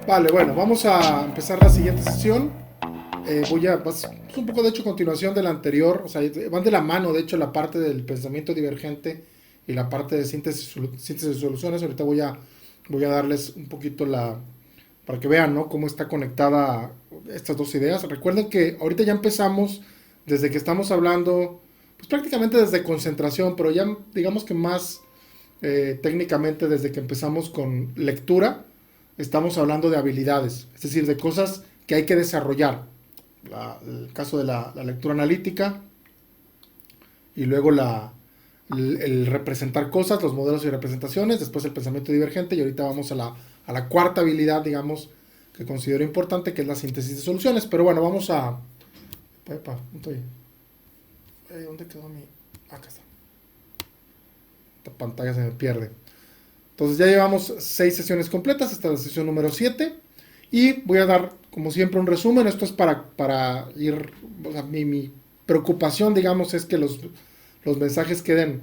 Vale, bueno, vamos a empezar la siguiente sesión. Es un poco de hecho continuación de la anterior, o sea, van de la mano, de hecho, la parte del pensamiento divergente y la parte de síntesis de soluciones. Ahorita voy a darles un poquito para que vean, ¿no? Cómo está conectada estas dos ideas. Recuerden que ahorita ya empezamos desde que estamos hablando, pues prácticamente desde concentración, pero ya digamos que más técnicamente desde que empezamos con lectura, estamos hablando de habilidades, es decir, de cosas que hay que desarrollar. El caso de la lectura analítica y luego el representar cosas, los modelos y representaciones, después el pensamiento divergente y ahorita vamos a la cuarta habilidad, digamos, que considero importante, que es la síntesis de soluciones. Pero bueno, vamos a... Epa, ¿dónde quedó mi...? Acá está. Esta pantalla se me pierde. Entonces ya llevamos 6 sesiones completas, esta es la sesión número 7. Y voy a dar, como siempre, un resumen. Esto es para ir... O sea, mi preocupación, digamos, es que los mensajes queden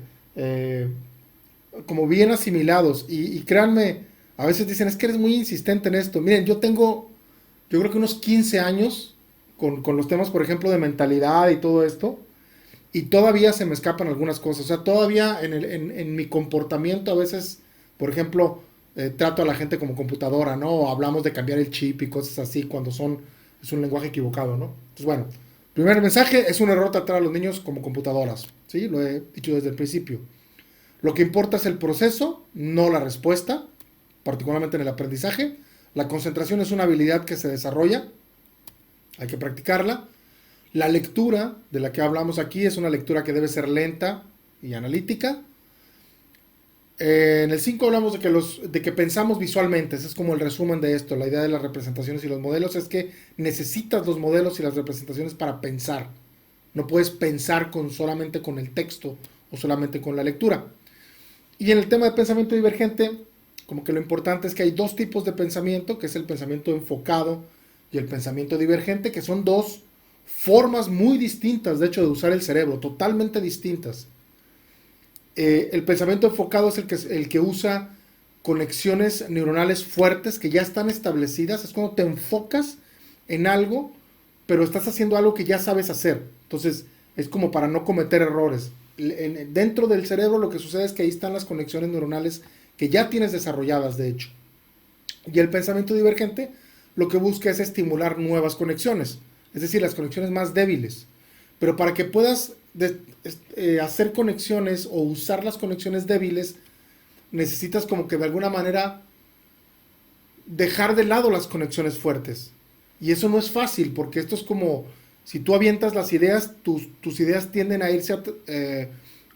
como bien asimilados. Y créanme, a veces dicen, es que eres muy insistente en esto. Miren, yo creo que unos 15 años con los temas, por ejemplo, de mentalidad y todo esto. Y todavía se me escapan algunas cosas. O sea, todavía en mi comportamiento a veces, por ejemplo, trato a la gente como computadora, ¿no? O hablamos de cambiar el chip y cosas así cuando es un lenguaje equivocado, ¿no? Entonces, bueno, primer mensaje, es un error tratar a los niños como computadoras, ¿sí? Lo he dicho desde el principio. Lo que importa es el proceso, no la respuesta, particularmente en el aprendizaje. La concentración es una habilidad que se desarrolla, hay que practicarla. La lectura de la que hablamos aquí es una lectura que debe ser lenta y analítica. En el 5 hablamos de que pensamos visualmente. Ese es como el resumen de esto. La idea de las representaciones y los modelos es que necesitas los modelos y las representaciones para pensar. No puedes pensar solamente con el texto o solamente con la lectura. Y en el tema de pensamiento divergente, como que lo importante es que hay dos tipos de pensamiento, que es el pensamiento enfocado y el pensamiento divergente, que son dos formas muy distintas, de hecho, de usar el cerebro, totalmente distintas. El pensamiento enfocado es el que usa conexiones neuronales fuertes que ya están establecidas. Es cuando te enfocas en algo, pero estás haciendo algo que ya sabes hacer. Entonces, es como para no cometer errores. Dentro del cerebro lo que sucede es que ahí están las conexiones neuronales que ya tienes desarrolladas, de hecho. Y el pensamiento divergente lo que busca es estimular nuevas conexiones, es decir, las conexiones más débiles. Pero para que puedas hacer conexiones o usar las conexiones débiles, necesitas como que de alguna manera dejar de lado las conexiones fuertes. Y eso no es fácil, porque esto es como, si tú avientas las ideas, tus ideas tienden a irse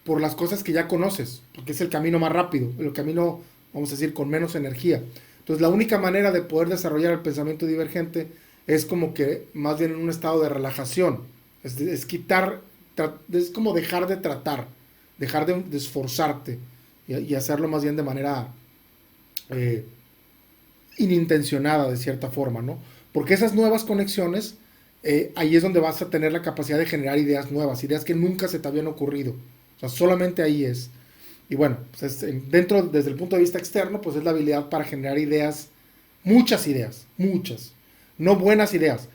por las cosas que ya conoces, porque es el camino más rápido, el camino, vamos a decir, con menos energía. Entonces la única manera de poder desarrollar el pensamiento divergente es como que más bien en un estado de relajación, es quitar, es como dejar de tratar, dejar de esforzarte y hacerlo más bien de manera eh, inintencionada de cierta forma, ¿no? Porque esas nuevas conexiones, ahí es donde vas a tener la capacidad de generar ideas nuevas, ideas que nunca se te habían ocurrido. O sea, solamente ahí es. Y bueno, pues dentro, desde el punto de vista externo, pues es la habilidad para generar ideas, muchas. No buenas ideas,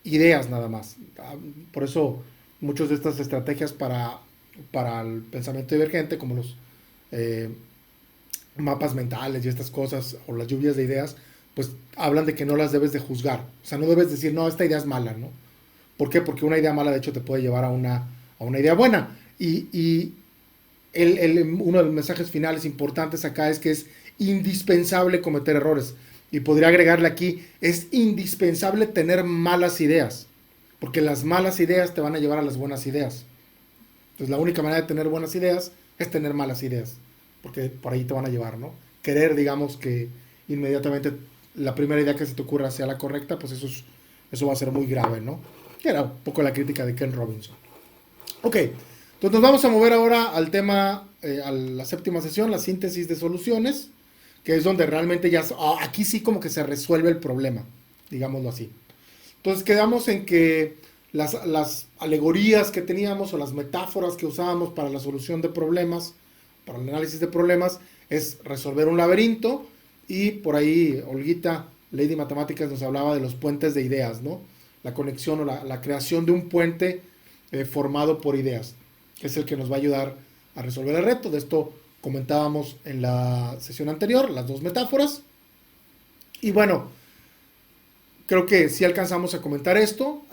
ideas nada más. Por eso muchas de estas estrategias para el pensamiento divergente, como los eh, mapas mentales y estas cosas, o las lluvias de ideas, pues hablan de que no las debes de juzgar. O sea, no debes decir, no, esta idea es mala, ¿no? ¿Por qué? Porque una idea mala, de hecho, te puede llevar a una idea buena. Y uno de los mensajes finales importantes acá es que es indispensable cometer errores. Y podría agregarle aquí, es indispensable tener malas ideas, porque las malas ideas te van a llevar a las buenas ideas. Entonces la única manera de tener buenas ideas es tener malas ideas, porque por ahí te van a llevar, ¿no? Querer, digamos, que inmediatamente la primera idea que se te ocurra sea la correcta, pues eso va a ser muy grave, ¿no? Que era un poco la crítica de Ken Robinson. Ok, entonces nos vamos a mover ahora al tema, a la séptima sesión, la síntesis de soluciones, que es donde realmente ya, aquí sí como que se resuelve el problema, digámoslo así. Entonces quedamos en que las alegorías que teníamos o las metáforas que usábamos para la solución de problemas, para el análisis de problemas, es resolver un laberinto y por ahí Olguita Ley de Matemáticas nos hablaba de los puentes de ideas, ¿no? La conexión o la creación de un puente formado por ideas, que es el que nos va a ayudar a resolver el reto. De esto comentábamos en la sesión anterior, las dos metáforas. Y bueno, creo que sí alcanzamos a comentar esto.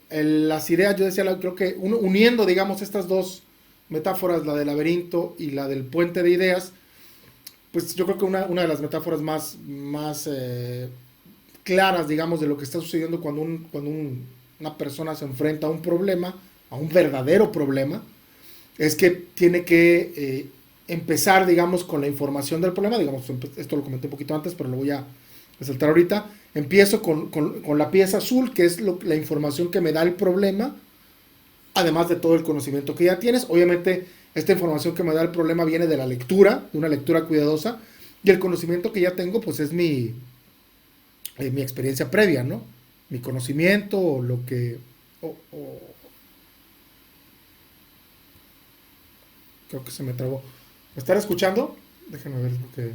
Las ideas, yo decía, creo que uniendo, digamos, estas dos metáforas, la del laberinto y la del puente de ideas, pues yo creo que una de las metáforas más claras, digamos, de lo que está sucediendo una persona se enfrenta a un problema, a un verdadero problema, es que tiene que empezar, digamos, con la información del problema. Digamos, esto lo comenté un poquito antes, pero lo voy a resaltar ahorita. Empiezo con la pieza azul, que es la información que me da el problema, además de todo el conocimiento que ya tienes. Obviamente, esta información que me da el problema viene de la lectura, de una lectura cuidadosa, y el conocimiento que ya tengo, pues es mi experiencia previa, ¿no? Mi conocimiento, o lo que... creo que se me trabó. ¿Me están escuchando? Déjenme ver porque...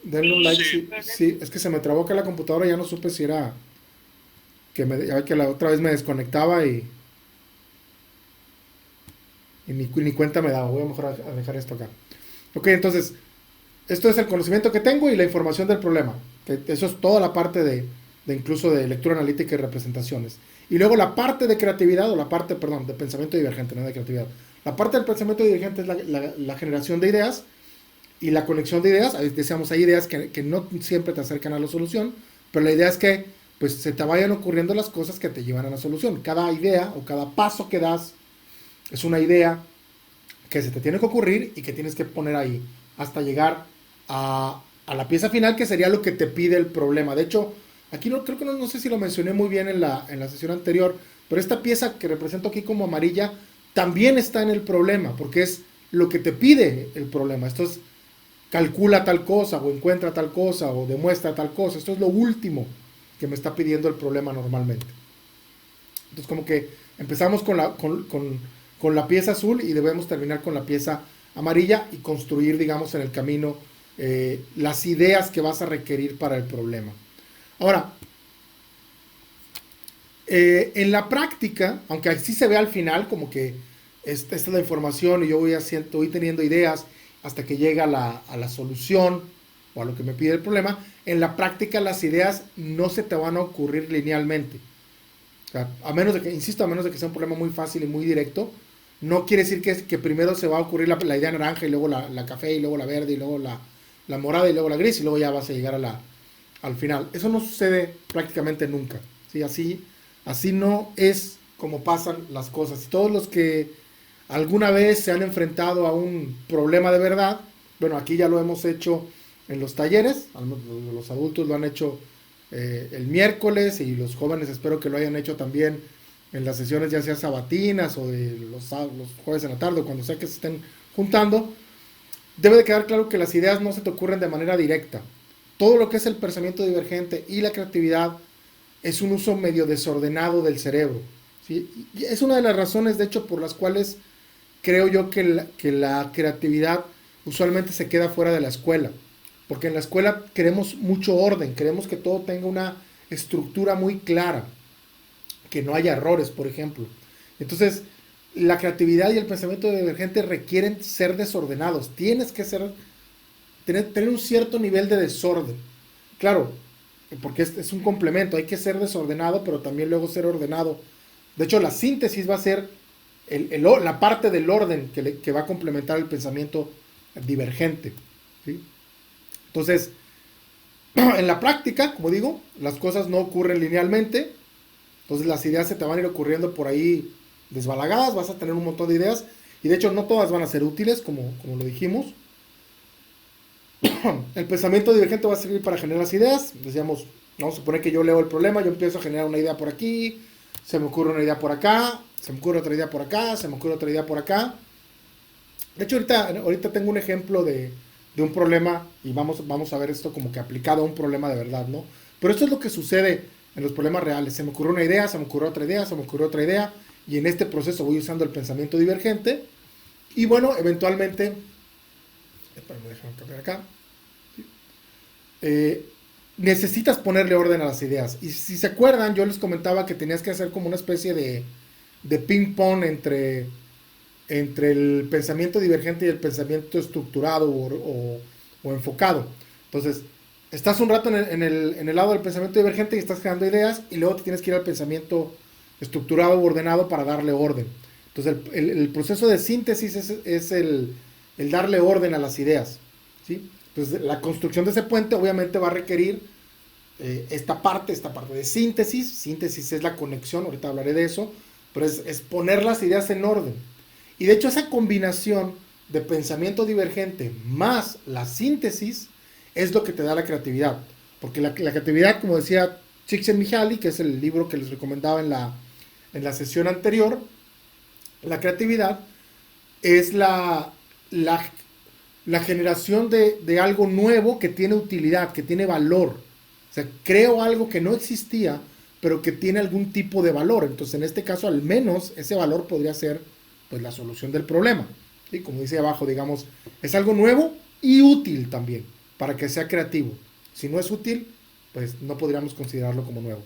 Denle un like. Sí, sí, es que se me trabó acá la computadora, ya no supe si era... ya que la otra vez me desconectaba y ni cuenta me daba. Voy a mejor a dejar esto acá. Ok, entonces, esto es el conocimiento que tengo y la información del problema. Que eso es toda la parte de incluso de lectura analítica y representaciones. Y luego la parte de creatividad, o la parte, perdón, de pensamiento divergente, no de creatividad. La parte del pensamiento divergente es la generación de ideas y la conexión de ideas. Decíamos, hay ideas que no siempre te acercan a la solución, pero la idea es que pues se te vayan ocurriendo las cosas que te llevan a la solución. Cada idea o cada paso que das es una idea que se te tiene que ocurrir y que tienes que poner ahí hasta llegar a la pieza final, que sería lo que te pide el problema. De hecho, aquí no, creo que no sé si lo mencioné muy bien en la sesión anterior, pero esta pieza que represento aquí como amarilla también está en el problema, porque es lo que te pide el problema. Esto es, calcula tal cosa, o encuentra tal cosa, o demuestra tal cosa. Esto es lo último que me está pidiendo el problema normalmente. Entonces, como que empezamos con la pieza azul y debemos terminar con la pieza amarilla y construir, digamos, en el camino las ideas que vas a requerir para el problema. Ahora, en la práctica, aunque así se ve al final, como que esta es la información y yo voy teniendo ideas hasta que llega a la solución o a lo que me pide el problema, en la práctica las ideas no se te van a ocurrir linealmente. O sea, a menos de que, insisto, a menos de que sea un problema muy fácil y muy directo, no quiere decir que primero se va a ocurrir la idea naranja y luego la café y luego la verde y luego la morada y luego la gris y luego ya vas a llegar al final. Eso no sucede prácticamente nunca. ¿Sí? Así no es como pasan las cosas. Y todos los que alguna vez se han enfrentado a un problema de verdad, bueno, aquí ya lo hemos hecho en los talleres, los adultos lo han hecho el miércoles y los jóvenes espero que lo hayan hecho también en las sesiones ya sea sabatinas o de los jueves en la tarde o cuando sea que se estén juntando. Debe de quedar claro que las ideas no se te ocurren de manera directa. Todo lo que es el pensamiento divergente y la creatividad es un uso medio desordenado del cerebro, ¿sí? Y es una de las razones, de hecho, por las cuales creo yo que la creatividad usualmente se queda fuera de la escuela. Porque en la escuela queremos mucho orden, queremos que todo tenga una estructura muy clara, que no haya errores, por ejemplo. Entonces, la creatividad y el pensamiento divergente requieren ser desordenados. Tienes que tener un cierto nivel de desorden. Claro, porque es un complemento, hay que ser desordenado, pero también luego ser ordenado. De hecho, la síntesis va a ser la parte del orden que va a complementar el pensamiento divergente. ¿Sí? Entonces, en la práctica, como digo, las cosas no ocurren linealmente. Entonces las ideas se te van a ir ocurriendo por ahí desbalagadas, vas a tener un montón de ideas y de hecho no todas van a ser útiles, como lo dijimos. El pensamiento divergente va a servir para generar las ideas. Decíamos, vamos a suponer que yo leo el problema, yo empiezo a generar una idea por aquí, se me ocurre una idea por acá, se me ocurre otra idea por acá, se me ocurre otra idea por acá. De hecho, ahorita tengo un ejemplo de un problema y vamos a ver esto como que aplicado a un problema de verdad, ¿no? Pero esto es lo que sucede en los problemas reales. Se me ocurrió una idea, se me ocurrió otra idea, se me ocurrió otra idea y en este proceso voy usando el pensamiento divergente y bueno, eventualmente, déjame cambiar acá. eh, necesitas ponerle orden a las ideas. Y si se acuerdan, yo les comentaba que tenías que hacer como una especie de ping pong entre el pensamiento divergente y el pensamiento estructurado o enfocado. Entonces, estás un rato en el lado del pensamiento divergente y estás creando ideas y luego te tienes que ir al pensamiento estructurado o ordenado para darle orden. Entonces, el proceso de síntesis es el darle orden a las ideas. ¿Sí? Entonces, la construcción de ese puente obviamente va a requerir esta parte de síntesis. Síntesis es la conexión, ahorita hablaré de eso, pero es poner las ideas en orden. Y de hecho esa combinación de pensamiento divergente más la síntesis es lo que te da la creatividad. Porque la creatividad, como decía Csikszentmihalyi, que es el libro que les recomendaba en la sesión anterior, la creatividad es la, la generación de algo nuevo que tiene utilidad, que tiene valor. O sea, creo algo que no existía, pero que tiene algún tipo de valor. Entonces, en este caso, al menos ese valor podría ser pues la solución del problema. ¿Sí? Como dice abajo, digamos, es algo nuevo y útil también, para que sea creativo. Si no es útil, pues no podríamos considerarlo como nuevo.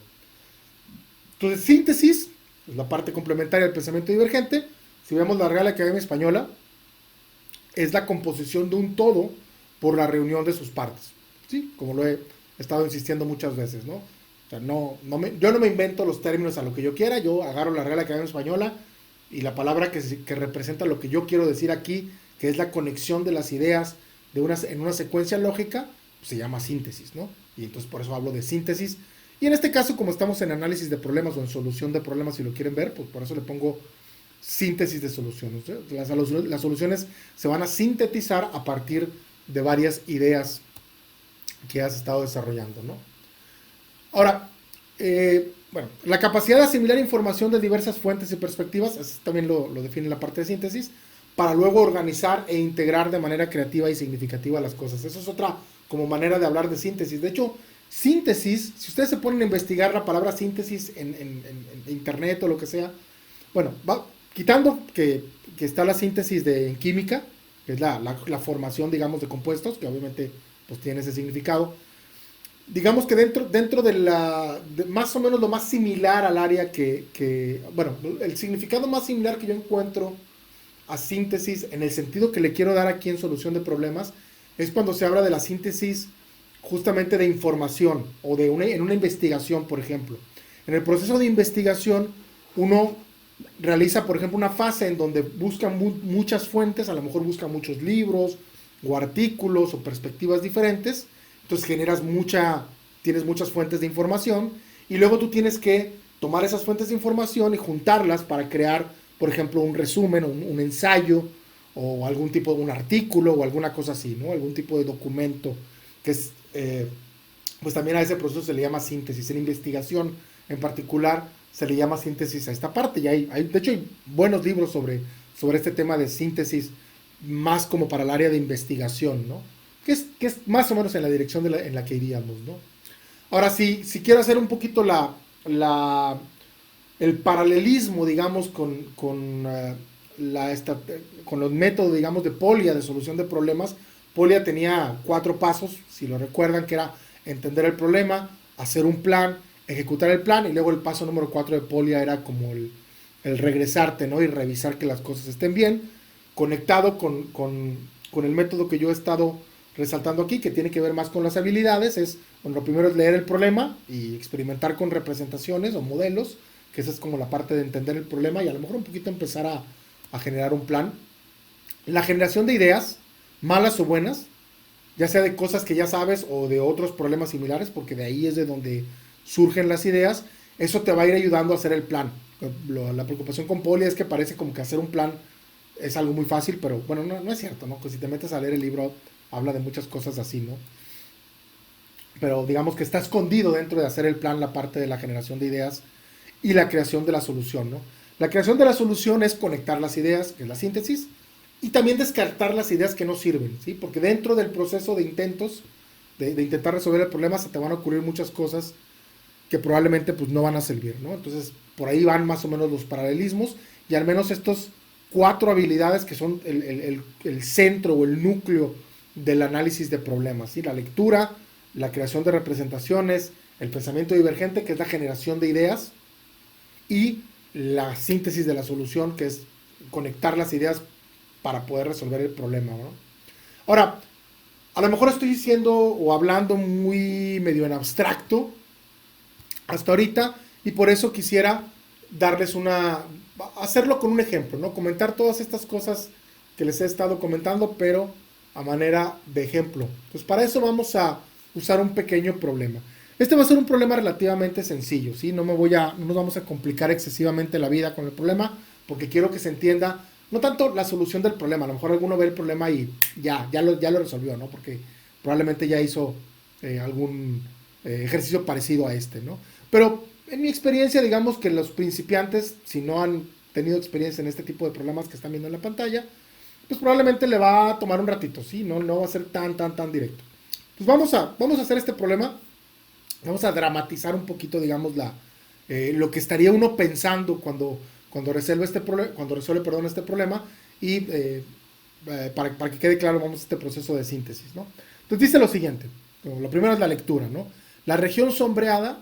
Entonces, síntesis, es la parte complementaria del pensamiento divergente. Si vemos la Real Academia Española, es la composición de un todo por la reunión de sus partes. ¿Sí? Como lo he estado insistiendo muchas veces, ¿no? O sea, yo no me invento los términos a lo que yo quiera, yo agarro la Real Academia Española y la palabra que representa lo que yo quiero decir aquí, que es la conexión de las ideas en una secuencia lógica, pues se llama síntesis, ¿no? Y entonces por eso hablo de síntesis. Y en este caso, como estamos en análisis de problemas o en solución de problemas, si lo quieren ver, pues por eso le pongo síntesis de soluciones. ¿Sí? Las soluciones se van a sintetizar a partir de varias ideas que has estado desarrollando, ¿no? Ahora, bueno, la capacidad de asimilar información de diversas fuentes y perspectivas, así también lo define la parte de síntesis, para luego organizar e integrar de manera creativa y significativa las cosas. Eso es otra como manera de hablar de síntesis. De hecho, síntesis, si ustedes se ponen a investigar la palabra síntesis en internet o lo que sea, bueno, quitando que está la síntesis en química, que es la formación, digamos, de compuestos, que obviamente pues tiene ese significado, digamos que dentro de más o menos lo más similar al área bueno, el significado más similar que yo encuentro a síntesis en el sentido que le quiero dar aquí en solución de problemas es cuando se habla de la síntesis justamente de información o en una investigación, por ejemplo. En el proceso de investigación uno realiza, por ejemplo, una fase en donde busca muchas fuentes, a lo mejor busca muchos libros o artículos o perspectivas diferentes, entonces tienes muchas fuentes de información y luego tú tienes que tomar esas fuentes de información y juntarlas para crear, por ejemplo, un resumen, un ensayo o algún tipo de un artículo o alguna cosa así, ¿no? Algún tipo de documento que es, pues también a ese proceso se le llama síntesis. En investigación en particular se le llama síntesis a esta parte y de hecho hay buenos libros sobre este tema de síntesis más como para el área de investigación, ¿no? Que es más o menos en la dirección en la que iríamos, ¿no? Ahora, si quiero hacer un poquito el paralelismo, digamos, con los métodos, digamos, de Polya, de solución de problemas, Polya tenía 4 pasos, si lo recuerdan, que era entender el problema, hacer un plan, ejecutar el plan, y luego el paso número 4 de Polya era como el regresarte, ¿no? Y revisar que las cosas estén bien, conectado con el método que yo he estado resaltando aquí, que tiene que ver más con las habilidades. Bueno, lo primero es leer el problema y experimentar con representaciones o modelos, que esa es como la parte de entender el problema y a lo mejor un poquito empezar a generar un plan. La generación de ideas, malas o buenas, ya sea de cosas que ya sabes o de otros problemas similares, porque de ahí es de donde surgen las ideas, eso te va a ir ayudando a hacer el plan. La preocupación con Poli es que parece como que hacer un plan es algo muy fácil, pero bueno, no es cierto, ¿no? Pues si te metes a leer el libro, habla de muchas cosas así, ¿no? Pero digamos que está escondido dentro de hacer el plan la parte de la generación de ideas y la creación de la solución, ¿no? La creación de la solución es conectar las ideas, que es la síntesis, y también descartar las ideas que no sirven, ¿sí? Porque dentro del proceso de intentos, de intentar resolver el problema, se te van a ocurrir muchas cosas que probablemente pues no van a servir, ¿no? Entonces, por ahí van más o menos los paralelismos y al menos estos 4 habilidades que son el centro o el núcleo del análisis de problemas, ¿sí? La lectura, la creación de representaciones, el pensamiento divergente, que es la generación de ideas, y la síntesis de la solución, que es conectar las ideas para poder resolver el problema, ¿no? Ahora, a lo mejor estoy diciendo o hablando muy medio en abstracto hasta ahorita, y por eso quisiera darles hacerlo con un ejemplo, ¿no? Comentar todas estas cosas que les he estado comentando, pero a manera de ejemplo. Entonces, para eso vamos a usar un pequeño problema. Este va a ser un problema relativamente sencillo, ¿sí? No nos vamos a complicar excesivamente la vida con el problema, porque quiero que se entienda, no tanto la solución del problema, a lo mejor alguno ve el problema y ya lo resolvió, ¿no? Porque probablemente ya hizo algún ejercicio parecido a este, ¿no? Pero en mi experiencia, digamos que los principiantes, si no han tenido experiencia en este tipo de problemas que están viendo en la pantalla, pues probablemente le va a tomar un ratito, ¿sí? No va a ser tan directo. Pues vamos a hacer este problema, vamos a dramatizar un poquito, digamos, lo que estaría uno pensando cuando resuelve este problema, y para que quede claro, vamos a este proceso de síntesis, ¿no? Entonces dice lo siguiente, lo primero es la lectura, ¿no? La región sombreada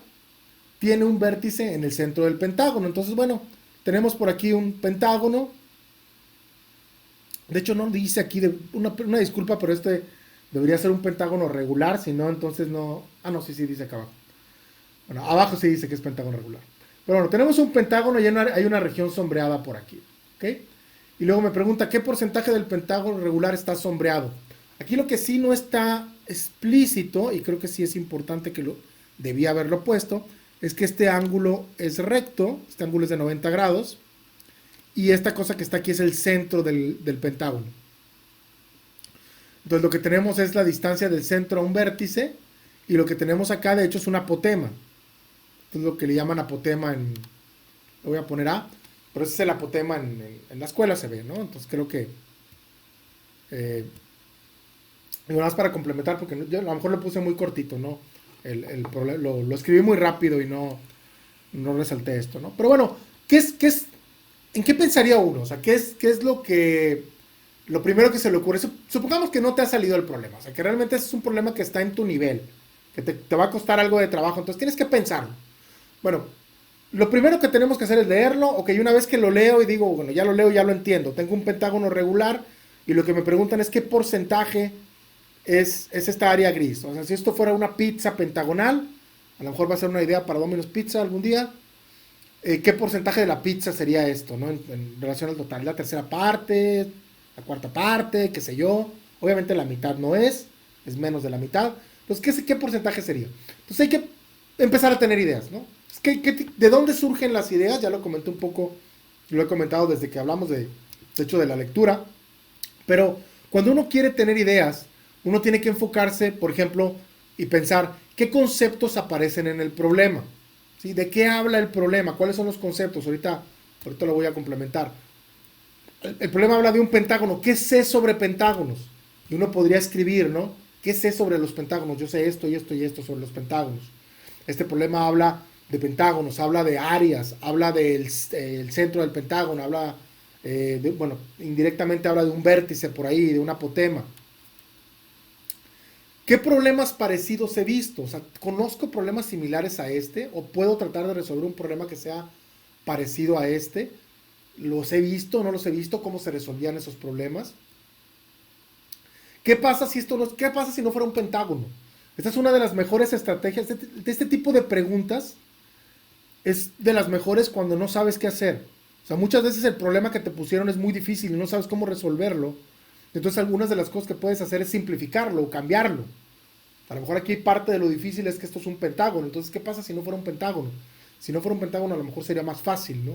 tiene un vértice en el centro del pentágono. Entonces, bueno, tenemos por aquí un pentágono. De hecho, no dice aquí, una disculpa, pero este debería ser un pentágono regular, si no, entonces no. Ah, no, sí, dice acá abajo. Bueno, abajo sí dice que es pentágono regular. Pero bueno, tenemos un pentágono y hay una región sombreada por aquí, ¿ok? Y luego me pregunta, ¿qué porcentaje del pentágono regular está sombreado? Aquí lo que sí no está explícito, y creo que sí es importante que debía haberlo puesto, es que este ángulo es recto, este ángulo es de 90 grados, y esta cosa que está aquí es el centro del pentágono. Entonces lo que tenemos es la distancia del centro a un vértice, y lo que tenemos acá de hecho es un apotema. Esto es lo que le llaman apotema le voy a poner A, pero ese es el apotema en la escuela se ve, ¿no? Entonces creo que y nada más para complementar, porque yo a lo mejor lo puse muy cortito, ¿no? Lo escribí muy rápido y no resalté esto, ¿no? Pero bueno, ¿en qué pensaría uno? O sea, ¿qué es lo primero que se le ocurre? Supongamos que no te ha salido el problema, o sea, que realmente es un problema que está en tu nivel, que te va a costar algo de trabajo, entonces tienes que pensarlo. Bueno, lo primero que tenemos que hacer es leerlo, ok, una vez que lo leo y digo, bueno, ya lo leo, ya lo entiendo, tengo un pentágono regular, y lo que me preguntan es qué porcentaje es esta área gris. O sea, si esto fuera una pizza pentagonal, a lo mejor va a ser una idea para Domino's Pizza algún día, ¿qué porcentaje de la pizza sería esto, ¿no? En relación al total, la tercera parte, la cuarta parte, qué sé yo. Obviamente la mitad no es menos de la mitad. Entonces, ¿qué porcentaje sería? Entonces hay que empezar a tener ideas, ¿no? ¿De dónde surgen las ideas? Ya lo comenté un poco, lo he comentado desde que hablamos de hecho de la lectura, pero cuando uno quiere tener ideas, uno tiene que enfocarse, por ejemplo, y pensar qué conceptos aparecen en el problema, ¿sí? ¿De qué habla el problema? ¿Cuáles son los conceptos? Ahorita lo voy a complementar. El problema habla de un pentágono. ¿Qué sé sobre pentágonos? Y uno podría escribir, ¿no? ¿Qué sé sobre los pentágonos? Yo sé esto y esto y esto sobre los pentágonos. Este problema habla de pentágonos, habla de áreas, habla del centro del pentágono, habla, indirectamente habla de un vértice por ahí, de un apotema. ¿Qué problemas parecidos he visto? O sea, ¿conozco problemas similares a este? ¿O puedo tratar de resolver un problema que sea parecido a este? ¿Los he visto? ¿No los he visto? ¿Cómo se resolvían esos problemas? ¿Qué pasa si no fuera un pentágono? Esta es una de las mejores estrategias de este tipo de preguntas. Es de las mejores cuando no sabes qué hacer. O sea, muchas veces el problema que te pusieron es muy difícil y no sabes cómo resolverlo. Entonces algunas de las cosas que puedes hacer es simplificarlo o cambiarlo. A lo mejor aquí parte de lo difícil es que esto es un pentágono. Entonces, ¿qué pasa si no fuera un pentágono? Si no fuera un pentágono, a lo mejor sería más fácil, ¿no?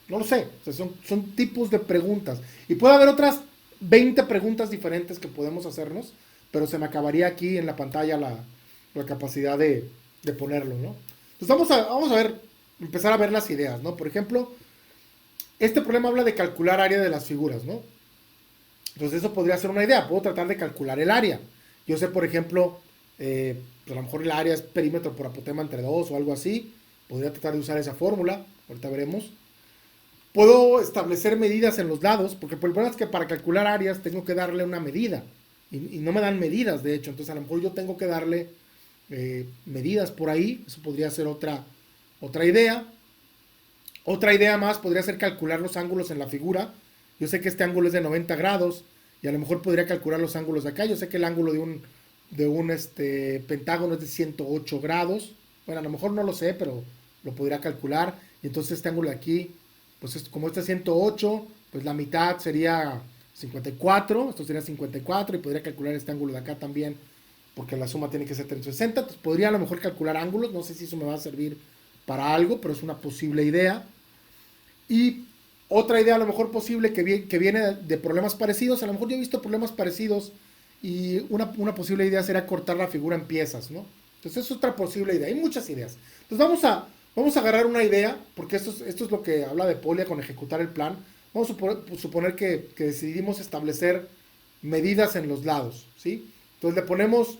No lo sé. O sea, son tipos de preguntas. Y puede haber otras 20 preguntas diferentes que podemos hacernos, pero se me acabaría aquí en la pantalla la capacidad de ponerlo, ¿no? Entonces vamos a ver, empezar a ver las ideas, ¿no? Por ejemplo, este problema habla de calcular área de las figuras, ¿no? Entonces eso podría ser una idea. Puedo tratar de calcular el área. Yo sé, por ejemplo, pues a lo mejor el área es perímetro por apotema entre 2 o algo así. Podría tratar de usar esa fórmula. Ahorita veremos. Puedo establecer medidas en los lados, porque el problema es que para calcular áreas tengo que darle una medida. Y no me dan medidas, de hecho. Entonces a lo mejor yo tengo que darle medidas por ahí. Eso podría ser otra idea. Otra idea más podría ser calcular los ángulos en la figura. Yo sé que este ángulo es de 90 grados y a lo mejor podría calcular los ángulos de acá. Yo sé que el ángulo de un pentágono es de 108 grados. Bueno, a lo mejor no lo sé, pero lo podría calcular. Y entonces este ángulo de aquí, pues como este es 108, pues la mitad sería 54. Esto sería 54 y podría calcular este ángulo de acá también, porque la suma tiene que ser 360. Entonces podría a lo mejor calcular ángulos. No sé si eso me va a servir para algo, pero es una posible idea. Y otra idea a lo mejor posible que viene de problemas parecidos, a lo mejor yo he visto problemas parecidos y una posible idea sería cortar la figura en piezas, ¿no? Entonces es otra posible idea, hay muchas ideas. Entonces vamos a agarrar una idea, porque esto es lo que habla de Polya con ejecutar el plan. Vamos a suponer que decidimos establecer medidas en los lados, ¿sí? Entonces le ponemos,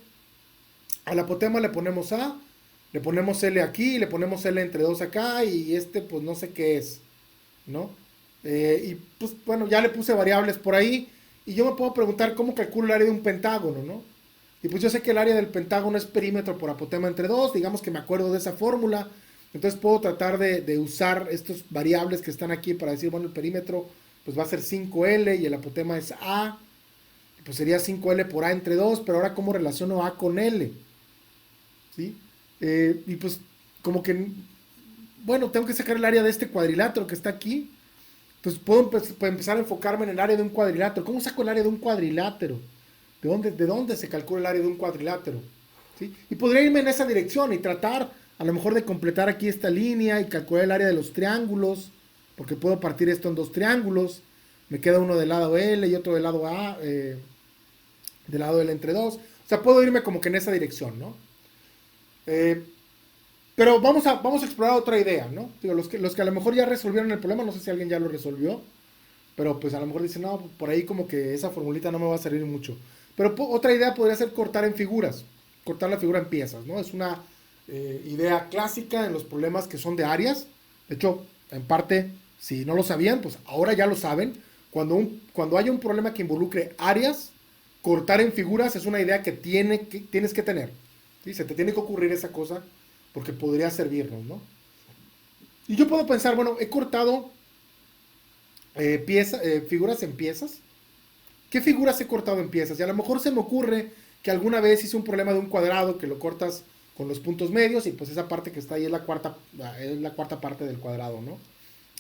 al apotema le ponemos A, le ponemos L aquí, le ponemos L entre 2 acá y pues no sé qué es, ¿no? Y pues bueno, ya le puse variables por ahí y yo me puedo preguntar cómo calculo el área de un pentágono, ¿no? Y pues yo sé que el área del pentágono es perímetro por apotema entre 2, digamos que me acuerdo de esa fórmula, entonces puedo tratar de usar estos variables que están aquí para decir, bueno, el perímetro pues va a ser 5L y el apotema es A, pues sería 5L por A entre 2, pero ahora cómo relaciono A con L, ¿sí? Y pues como que, bueno, tengo que sacar el área de este cuadrilátero que está aquí. Entonces puedo empezar a enfocarme en el área de un cuadrilátero. ¿Cómo saco el área de un cuadrilátero? ¿De dónde se calcula el área de un cuadrilátero? ¿Sí? Y podría irme en esa dirección y tratar a lo mejor de completar aquí esta línea y calcular el área de los triángulos, porque puedo partir esto en dos triángulos. Me queda uno del lado L y otro del lado A, del lado L entre 2. O sea, puedo irme como que en esa dirección, ¿no? Eh, pero vamos a explorar otra idea, ¿no? Digo, los que a lo mejor ya resolvieron el problema, no sé si alguien ya lo resolvió, pero pues a lo mejor dicen, no, por ahí como que esa formulita no me va a servir mucho. Pero otra idea podría ser cortar en figuras, cortar la figura en piezas, ¿no? Es una idea clásica en los problemas que son de áreas. De hecho, en parte, si no lo sabían, pues ahora ya lo saben. Cuando haya un problema que involucre áreas, cortar en figuras es una idea que tienes que tener. ¿Sí? Se te tiene que ocurrir esa cosa porque podría servirnos, ¿no? Y yo puedo pensar, bueno, he cortado figuras en piezas. ¿Qué figuras he cortado en piezas? Y a lo mejor se me ocurre que alguna vez hice un problema de un cuadrado que lo cortas con los puntos medios y pues esa parte que está ahí es la cuarta parte del cuadrado, ¿no?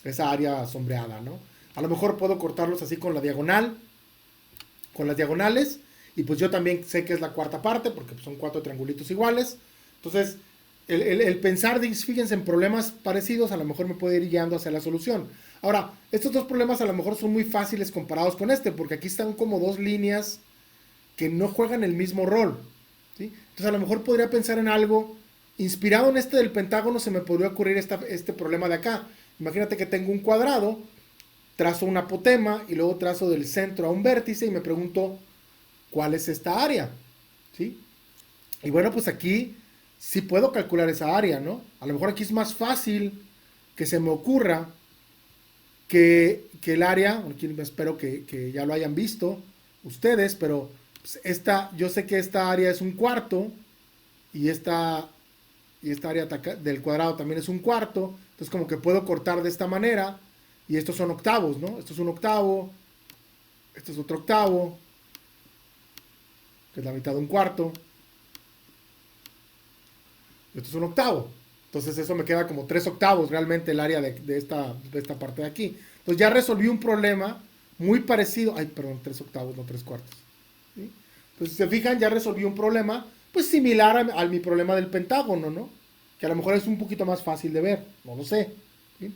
Esa área sombreada, ¿no? A lo mejor puedo cortarlos así con la diagonal, con las diagonales, y pues yo también sé que es la cuarta parte porque son 4 triangulitos iguales. Entonces, el pensar, fíjense, en problemas parecidos a lo mejor me puede ir guiando hacia la solución. Ahora, estos dos problemas a lo mejor son muy fáciles comparados con este, porque aquí están como dos líneas que no juegan el mismo rol, ¿sí? Entonces a lo mejor podría pensar en algo inspirado en este del pentágono. Se me podría ocurrir este problema de acá. Imagínate que tengo un cuadrado, trazo un apotema y luego trazo del centro a un vértice y me pregunto cuál es esta área, ¿sí? Y bueno, pues aquí sí puedo calcular esa área, ¿no? A lo mejor aquí es más fácil que se me ocurra que el área, aquí espero que ya lo hayan visto ustedes, pero pues, yo sé que esta área es un cuarto y esta área del cuadrado también es un cuarto, entonces como que puedo cortar de esta manera y estos son octavos, ¿no? Esto es un octavo, esto es otro octavo, que es la mitad de un cuarto, esto es un octavo. Entonces eso me queda como 3 octavos realmente el área de esta parte de aquí. Entonces ya resolví un problema muy parecido. Ay, perdón, 3 octavos, no 3 cuartos. ¿Sí? Entonces si se fijan, ya resolví un problema pues similar a mi problema del pentágono, ¿no? Que a lo mejor es un poquito más fácil de ver, no lo sé. ¿Sí?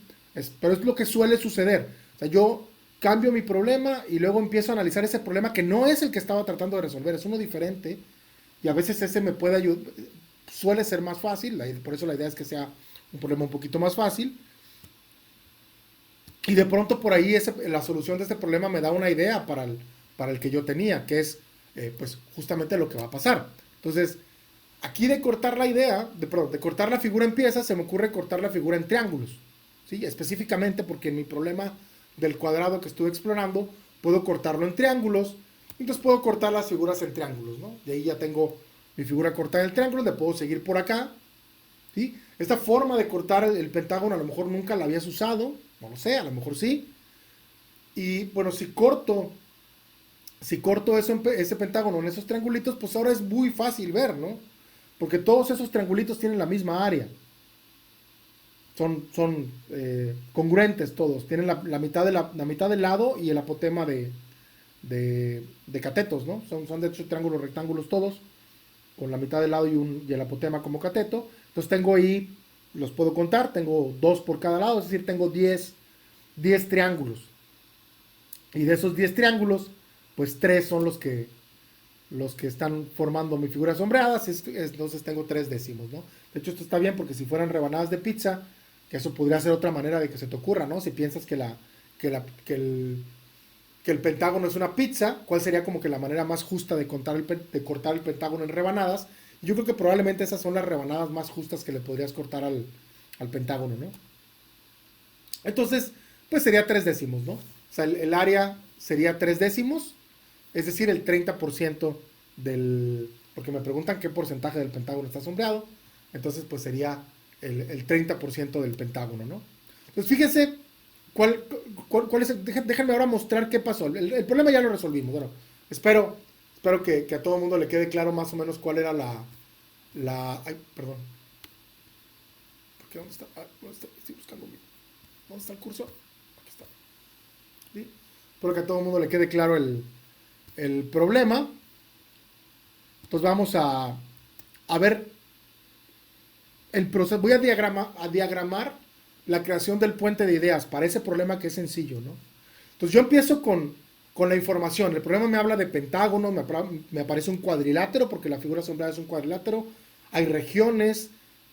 Pero es lo que suele suceder. O sea, yo cambio mi problema y luego empiezo a analizar ese problema que no es el que estaba tratando de resolver, es uno diferente. Y a veces ese me puede ayudar, suele ser más fácil, por eso la idea es que sea un problema un poquito más fácil. Y de pronto por ahí la solución de este problema me da una idea para el que yo tenía, que es pues justamente lo que va a pasar. Entonces, aquí de cortar la idea, de cortar la figura en piezas, se me ocurre cortar la figura en triángulos. ¿Sí? Específicamente porque en mi problema del cuadrado que estuve explorando, puedo cortarlo en triángulos. Entonces puedo cortar las figuras en triángulos, ¿no? Y ahí ya tengo mi figura cortada en el triángulo, le puedo seguir por acá, ¿sí? Esta forma de cortar el pentágono a lo mejor nunca la habías usado, no lo sé, a lo mejor sí. Y bueno, si corto eso ese pentágono en esos triangulitos, pues ahora es muy fácil ver, ¿no? Porque todos esos triangulitos tienen la misma área. Son congruentes todos. Tienen la mitad, la mitad del lado y el apotema de catetos, ¿no? Son de hecho triángulos rectángulos todos, con la mitad del lado y el apotema como cateto. Entonces tengo ahí, los puedo contar, tengo 2 por cada lado, es decir, tengo 10 triángulos. Y de esos 10 triángulos, pues 3 son los que están formando mi figura sombreada, entonces tengo 3 décimos, ¿no? De hecho, esto está bien porque si fueran rebanadas de pizza, que eso podría ser otra manera de que se te ocurra, ¿no? Si piensas que el pentágono es una pizza, ¿cuál sería como que la manera más justa de cortar el pentágono en rebanadas? Yo creo que probablemente esas son las rebanadas más justas que le podrías cortar al pentágono, ¿no? Entonces, pues sería 3 décimos, ¿no? O sea, el área sería 3 décimos, es decir, el 30% del... Porque me preguntan qué porcentaje del pentágono está sombreado, entonces pues sería el 30% del pentágono, ¿no? Entonces fíjense cuál es déjenme ahora mostrar qué pasó. El problema ya lo resolvimos. Bueno, espero que a todo el mundo le quede claro más o menos cuál era ay, perdón. ¿Dónde está? ¿Dónde está? Estoy buscando ¿dónde está el cursor? Aquí está. ¿Sí? Espero que a todo el mundo le quede claro el problema. Entonces vamos a ver el proceso. Voy a diagramar la creación del puente de ideas para ese problema que es sencillo, ¿no? Entonces yo empiezo con la información. El problema me habla de pentágono, me aparece un cuadrilátero porque la figura sombreada es un cuadrilátero. Hay regiones,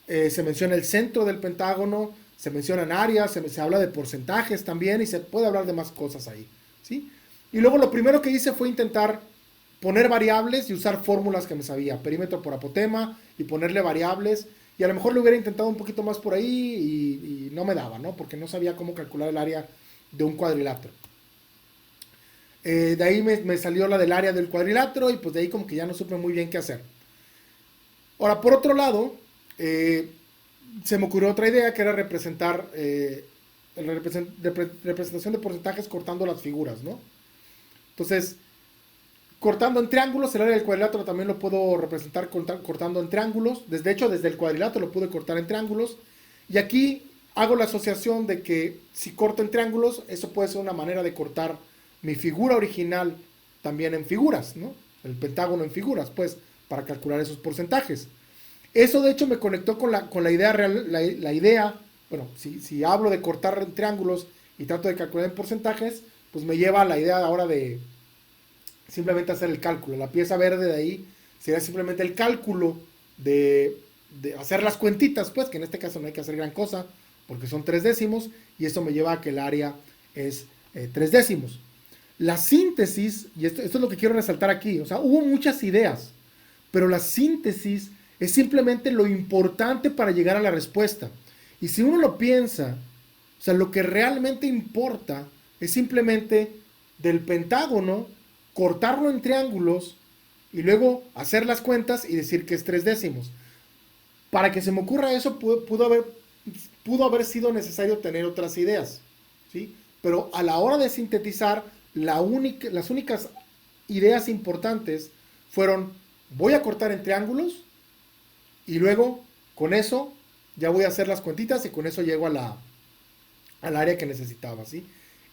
se menciona el centro del pentágono, se mencionan áreas, se habla de porcentajes también y se puede hablar de más cosas ahí, ¿sí? Y luego lo primero que hice fue intentar poner variables y usar fórmulas que me sabía, perímetro por apotema y ponerle variables. Y a lo mejor lo hubiera intentado un poquito más por ahí y no me daba, ¿no? Porque no sabía cómo calcular el área de un cuadrilátero. De ahí me salió la del área del cuadrilátero y pues de ahí como que ya no supe muy bien qué hacer. Ahora, por otro lado, se me ocurrió otra idea que era representar representación de porcentajes cortando las figuras, ¿no? Entonces, cortando en triángulos, el área del cuadrilátero también lo puedo representar cortando en triángulos. De hecho, desde el cuadrilátero lo pude cortar en triángulos. Y aquí hago la asociación de que si corto en triángulos, eso puede ser una manera de cortar mi figura original también en figuras, ¿no? El pentágono en figuras, pues, para calcular esos porcentajes. Eso, de hecho, me conectó con la idea real, la idea, bueno, si hablo de cortar en triángulos y trato de calcular en porcentajes, pues me lleva a la idea ahora de simplemente hacer el cálculo. La pieza verde de ahí sería simplemente el cálculo de hacer las cuentitas, pues, que en este caso no hay que hacer gran cosa, porque son 3 décimos, y esto me lleva a que el área es 3 décimos. La síntesis, y esto es lo que quiero resaltar aquí, o sea, hubo muchas ideas, pero la síntesis es simplemente lo importante para llegar a la respuesta. Y si uno lo piensa, o sea, lo que realmente importa es simplemente del pentágono, cortarlo en triángulos y luego hacer las cuentas y decir que es 3 décimos. Para que se me ocurra eso pudo haber sido necesario tener otras ideas, ¿sí? Pero a la hora de sintetizar, las únicas ideas importantes fueron: voy a cortar en triángulos y luego con eso ya voy a hacer las cuentitas y con eso llego al área que necesitaba, ¿sí?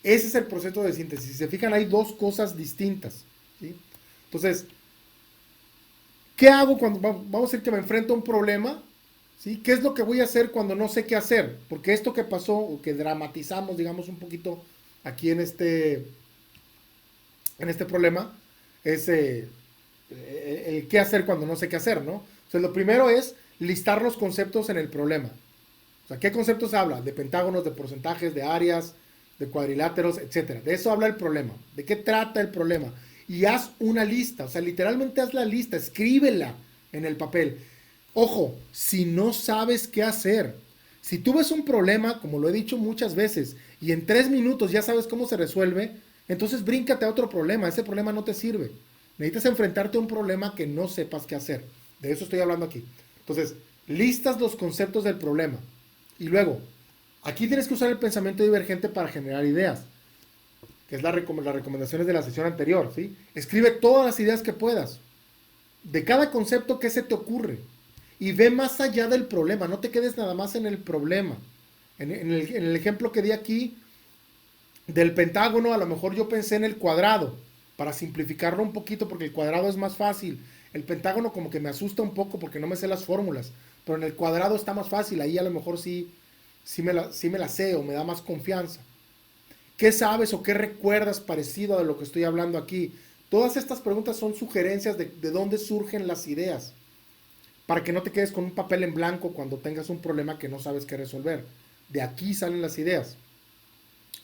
Ese es el proceso de síntesis. Si se fijan, hay dos cosas distintas, ¿sí? Entonces, ¿qué hago cuando vamos a decir que me enfrento a un problema? ¿Sí? ¿Qué es lo que voy a hacer cuando no sé qué hacer? Porque esto que pasó, o que dramatizamos, digamos, un poquito aquí en este problema, es el qué hacer cuando no sé qué hacer, ¿no? O sea, lo primero es listar los conceptos en el problema. O sea, ¿qué conceptos habla? De pentágonos, de porcentajes, de áreas, de cuadriláteros, etcétera. De eso habla el problema. ¿De qué trata el problema? Y haz una lista. O sea, literalmente haz la lista, escríbela en el papel. Ojo, si no sabes qué hacer, si tú ves un problema, como lo he dicho muchas veces, y en 3 minutos ya sabes cómo se resuelve, entonces bríncate a otro problema. Ese problema no te sirve. Necesitas enfrentarte a un problema que no sepas qué hacer, De eso estoy hablando aquí. Entonces, listas los conceptos del problema. Y luego, aquí tienes que usar el pensamiento divergente para generar ideas, que es las recomendaciones de la sesión anterior, ¿sí? Escribe todas las ideas que puedas, de cada concepto que se te ocurre, y ve más allá del problema, no te quedes nada más en el problema. En el ejemplo que di aquí del pentágono, a lo mejor yo pensé en el cuadrado, para simplificarlo un poquito, porque el cuadrado es más fácil. El pentágono como que me asusta un poco porque no me sé las fórmulas, pero en el cuadrado está más fácil, ahí a lo mejor sí me la sé o me da más confianza. ¿Qué sabes o qué recuerdas parecido a lo que estoy hablando aquí? Todas estas preguntas son sugerencias de dónde surgen las ideas, para que no te quedes con un papel en blanco cuando tengas un problema que no sabes qué resolver. De aquí salen las ideas.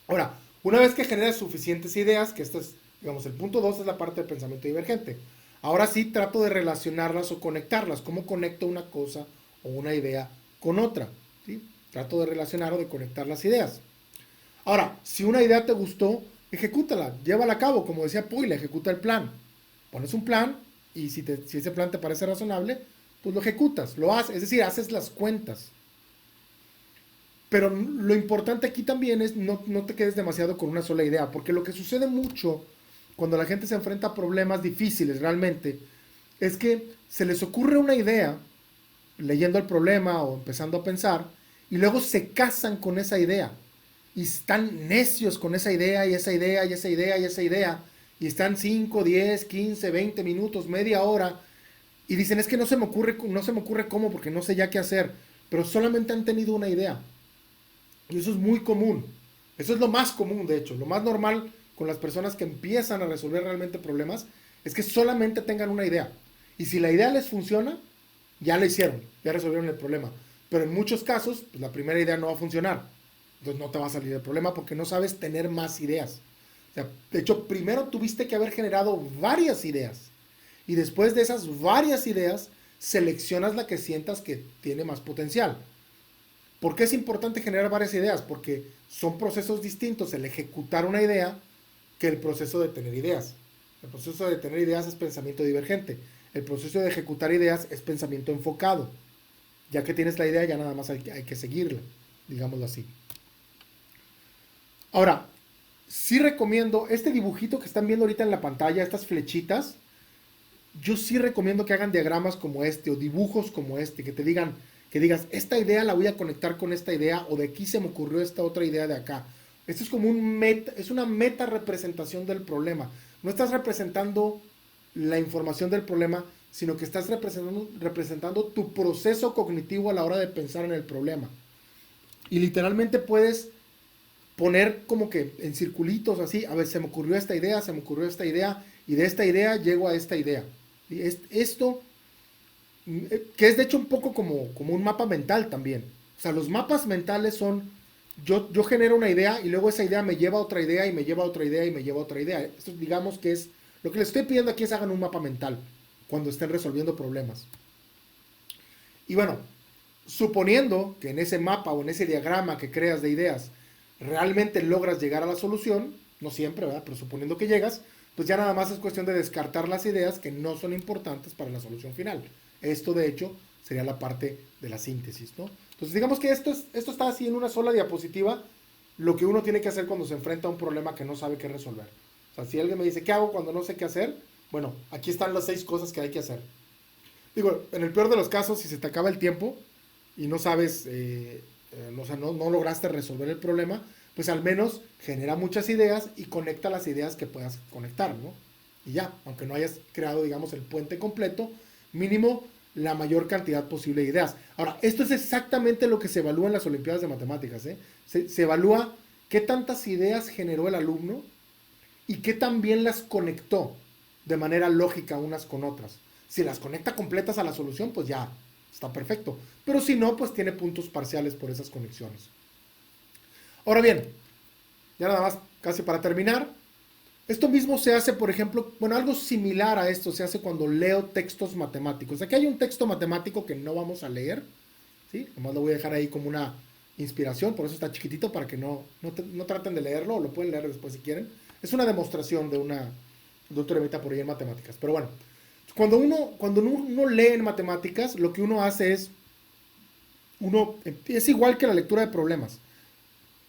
Ahora, una vez que generas suficientes ideas, que esto es, digamos, el punto 2 es la parte del pensamiento divergente. Ahora sí trato de relacionarlas o conectarlas. ¿Cómo conecto una cosa o una idea con otra? ¿Sí? Trato de relacionar o de conectar las ideas. Ahora, si una idea te gustó, ejecútala, llévala a cabo, como decía Puyle, ejecuta el plan. Pones un plan y si ese plan te parece razonable, pues lo ejecutas, lo haces, es decir, haces las cuentas. Pero lo importante aquí también es no te quedes demasiado con una sola idea, porque lo que sucede mucho cuando la gente se enfrenta a problemas difíciles realmente es que se les ocurre una idea leyendo el problema o empezando a pensar y luego se casan con esa idea y están necios con esa idea y esa idea y esa idea y esa idea y están 5, 10, 15, 20 minutos, media hora y dicen es que no se me ocurre cómo porque no sé ya qué hacer, pero solamente han tenido una idea. Y eso es muy común. Eso es lo más común, de hecho. Lo más normal con las personas que empiezan a resolver realmente problemas es que solamente tengan una idea. Y si la idea les funciona, ya la hicieron, ya resolvieron el problema. Pero en muchos casos, pues la primera idea no va a funcionar. Entonces no te va a salir el problema porque no sabes tener más ideas. O sea, de hecho, primero tuviste que haber generado varias ideas. Y después de esas varias ideas, seleccionas la que sientas que tiene más potencial. ¿Por qué es importante generar varias ideas? Porque son procesos distintos el ejecutar una idea que el proceso de tener ideas. El proceso de tener ideas es pensamiento divergente. El proceso de ejecutar ideas es pensamiento enfocado. Ya que tienes la idea, ya nada más hay que seguirla, digámoslo así. Ahora, sí recomiendo este dibujito que están viendo ahorita en la pantalla, estas flechitas. Yo sí recomiendo que hagan diagramas como este o dibujos como este, que digas, esta idea la voy a conectar con esta idea o de aquí se me ocurrió esta otra idea de acá. Esto es como es una meta representación del problema. No estás representando la información del problema, sino que estás representando tu proceso cognitivo a la hora de pensar en el problema. Y literalmente puedes poner como que en circulitos así, a ver, se me ocurrió esta idea, se me ocurrió esta idea, y de esta idea llego a esta idea. Y esto, que es de hecho un poco como un mapa mental también. O sea, los mapas mentales son, yo genero una idea y luego esa idea me lleva a otra idea y me lleva a otra idea y me lleva a otra idea. Esto digamos que es, lo que les estoy pidiendo aquí es hagan un mapa mental cuando estén resolviendo problemas. Y bueno, suponiendo que en ese mapa o en ese diagrama que creas de ideas realmente logras llegar a la solución, no siempre, ¿verdad? Pero suponiendo que llegas, pues ya nada más es cuestión de descartar las ideas que no son importantes para la solución final. Esto, de hecho, sería la parte de la síntesis, ¿no? Entonces, digamos que esto está así en una sola diapositiva, lo que uno tiene que hacer cuando se enfrenta a un problema que no sabe qué resolver. O sea, si alguien me dice, ¿qué hago cuando no sé qué hacer? Bueno, aquí están las 6 cosas que hay que hacer. Digo, en el peor de los casos, si se te acaba el tiempo y no sabes, o sea, no lograste resolver el problema, pues al menos genera muchas ideas y conecta las ideas que puedas conectar, ¿no? Y ya, aunque no hayas creado, digamos, el puente completo, mínimo la mayor cantidad posible de ideas. Ahora, esto es exactamente lo que se evalúa en las Olimpiadas de Matemáticas, ¿eh? Se evalúa qué tantas ideas generó el alumno y qué tan bien las conectó de manera lógica unas con otras. Si las conecta completas a la solución, pues ya está perfecto. Pero si no, pues tiene puntos parciales por esas conexiones. Ahora bien, ya nada más, casi para terminar, esto mismo se hace, por ejemplo, bueno, algo similar a esto se hace cuando leo textos matemáticos. Aquí hay un texto matemático que no vamos a leer, ¿sí? Nomás lo voy a dejar ahí como una inspiración, por eso está chiquitito, para que no traten de leerlo, o lo pueden leer después si quieren. Es una demostración de un teoremita por ahí en matemáticas, pero bueno. Cuando uno lee en matemáticas, lo que uno hace es igual que la lectura de problemas.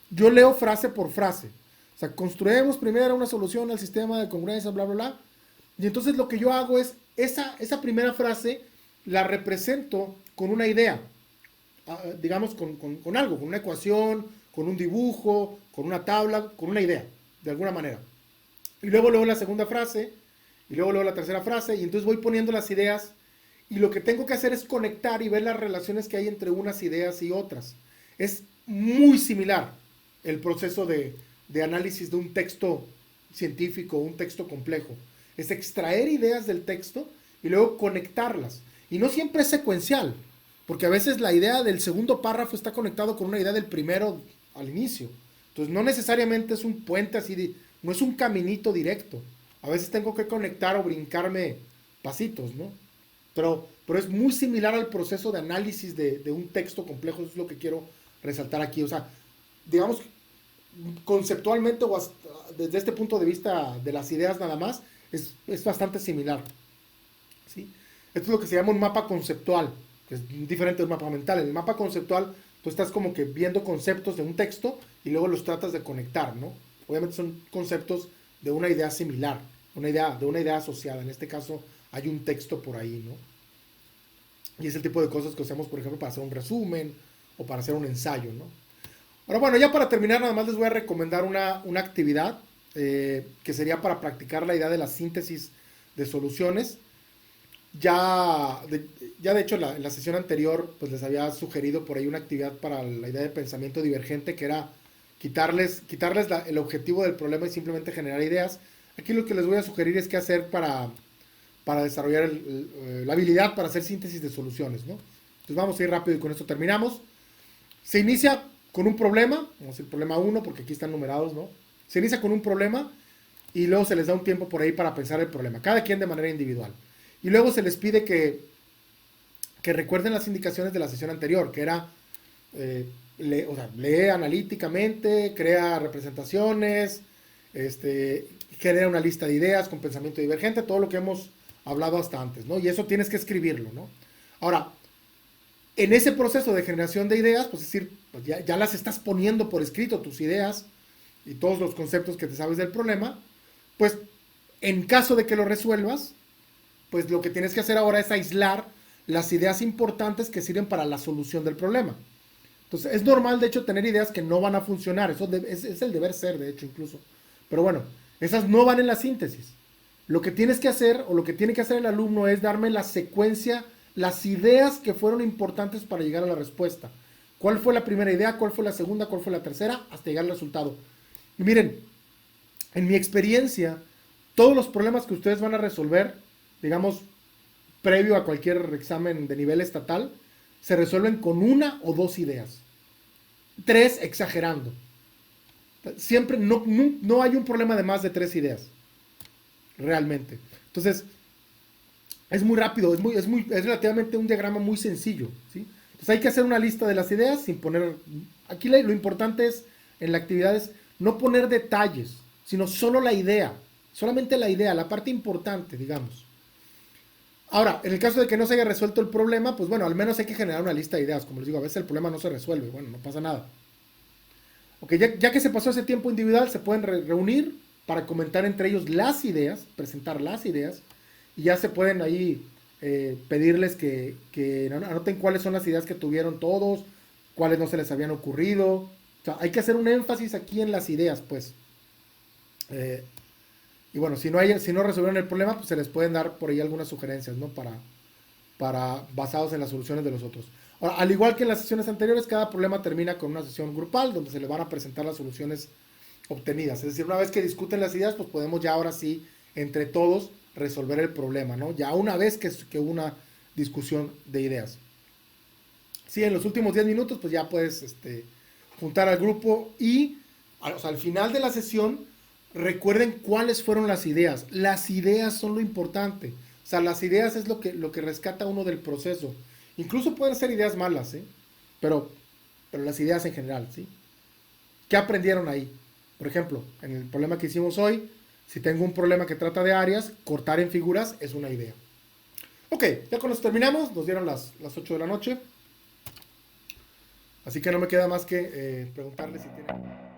Yo leo frase por frase. O sea, construimos primero una solución al sistema de congruencia, bla, bla, bla. Y entonces lo que yo hago es, esa primera frase la represento con una idea. Digamos, con algo, con una ecuación, con un dibujo, con una tabla, con una idea, de alguna manera. Y luego leo la segunda frase, y luego leo la tercera frase, y entonces voy poniendo las ideas, y lo que tengo que hacer es conectar y ver las relaciones que hay entre unas ideas y otras. Es muy similar el proceso de análisis de un texto científico, un texto complejo. Es extraer ideas del texto y luego conectarlas. Y no siempre es secuencial, porque a veces la idea del segundo párrafo está conectado con una idea del primero al inicio. Entonces no necesariamente es un puente así, no es un caminito directo. A veces tengo que conectar o brincarme pasitos, ¿no? Pero es muy similar al proceso de análisis de un texto complejo, eso es lo que quiero resaltar aquí. O sea, digamos, conceptualmente o hasta desde este punto de vista de las ideas nada más, es bastante similar, ¿sí? Esto es lo que se llama un mapa conceptual, que es diferente de un mapa mental. En el mapa conceptual tú estás como que viendo conceptos de un texto y luego los tratas de conectar, ¿no? Obviamente son conceptos de una idea similar, de una idea asociada. En este caso hay un texto por ahí, ¿no? Y es el tipo de cosas que usamos, por ejemplo, para hacer un resumen o para hacer un ensayo, ¿no? Ahora, bueno, ya para terminar, nada más les voy a recomendar una actividad que sería para practicar la idea de la síntesis de soluciones. Ya de hecho en la sesión anterior pues les había sugerido por ahí una actividad para la idea de pensamiento divergente, que era quitarles el objetivo del problema y simplemente generar ideas. Aquí lo que les voy a sugerir es qué hacer para desarrollar la habilidad para hacer síntesis de soluciones, ¿no? Entonces vamos a ir rápido y con esto terminamos. Se inicia con un problema, vamos a decir problema 1 porque aquí están numerados, ¿no? Se inicia con un problema y luego se les da un tiempo por ahí para pensar el problema, cada quien de manera individual. Y luego se les pide que recuerden las indicaciones de la sesión anterior, que era, lee analíticamente, crea representaciones, genera una lista de ideas con pensamiento divergente, todo lo que hemos hablado hasta antes, ¿no? Y eso tienes que escribirlo, ¿no? Ahora, en ese proceso de generación de ideas, pues es decir, pues ya las estás poniendo por escrito, tus ideas y todos los conceptos que te sabes del problema, pues en caso de que lo resuelvas, pues lo que tienes que hacer ahora es aislar las ideas importantes que sirven para la solución del problema. Entonces, es normal, de hecho, tener ideas que no van a funcionar. Eso es el deber ser, de hecho, incluso. Pero bueno, esas no van en la síntesis. Lo que tienes que hacer, o lo que tiene que hacer el alumno, es darme la secuencia, las ideas que fueron importantes para llegar a la respuesta. ¿Cuál fue la primera idea? ¿Cuál fue la segunda? ¿Cuál fue la tercera? Hasta llegar al resultado. Y miren, en mi experiencia, todos los problemas que ustedes van a resolver, digamos, previo a cualquier examen de nivel estatal, se resuelven con una o dos ideas. Tres exagerando. Siempre no hay un problema de más de tres ideas. Realmente. Entonces, es muy rápido, es relativamente un diagrama muy sencillo, ¿sí? Entonces hay que hacer una lista de las ideas sin poner... Aquí lo importante es, en la actividad, es no poner detalles, sino solo la idea. Solamente la idea, la parte importante, digamos. Ahora, en el caso de que no se haya resuelto el problema, pues bueno, al menos hay que generar una lista de ideas. Como les digo, a veces el problema no se resuelve, bueno, no pasa nada. Ok, ya que se pasó ese tiempo individual, se pueden reunir para comentar entre ellos las ideas, presentar las ideas, y ya se pueden ahí pedirles que anoten cuáles son las ideas que tuvieron todos, cuáles no se les habían ocurrido. O sea, hay que hacer un énfasis aquí en las ideas, pues. Y bueno, si no resolvieron el problema, pues se les pueden dar por ahí algunas sugerencias, ¿no? Basados en las soluciones de los otros. Ahora, al igual que en las sesiones anteriores, cada problema termina con una sesión grupal donde se le van a presentar las soluciones obtenidas. Es decir, una vez que discuten las ideas, pues podemos ya ahora sí, entre todos, resolver el problema, ¿no? Ya una vez que hubo una discusión de ideas. Sí, en los últimos 10 minutos, pues ya puedes juntar al grupo y, o sea, al final de la sesión, recuerden cuáles fueron las ideas. Las ideas son lo importante. O sea, las ideas es lo que rescata uno del proceso. Incluso pueden ser ideas malas, ¿eh? Pero las ideas en general, ¿sí? ¿Qué aprendieron ahí? Por ejemplo, en el problema que hicimos hoy, si tengo un problema que trata de áreas, cortar en figuras es una idea. Ok, ya con esto terminamos. Nos dieron las 8 de la noche. Así que no me queda más que preguntarles si tienen...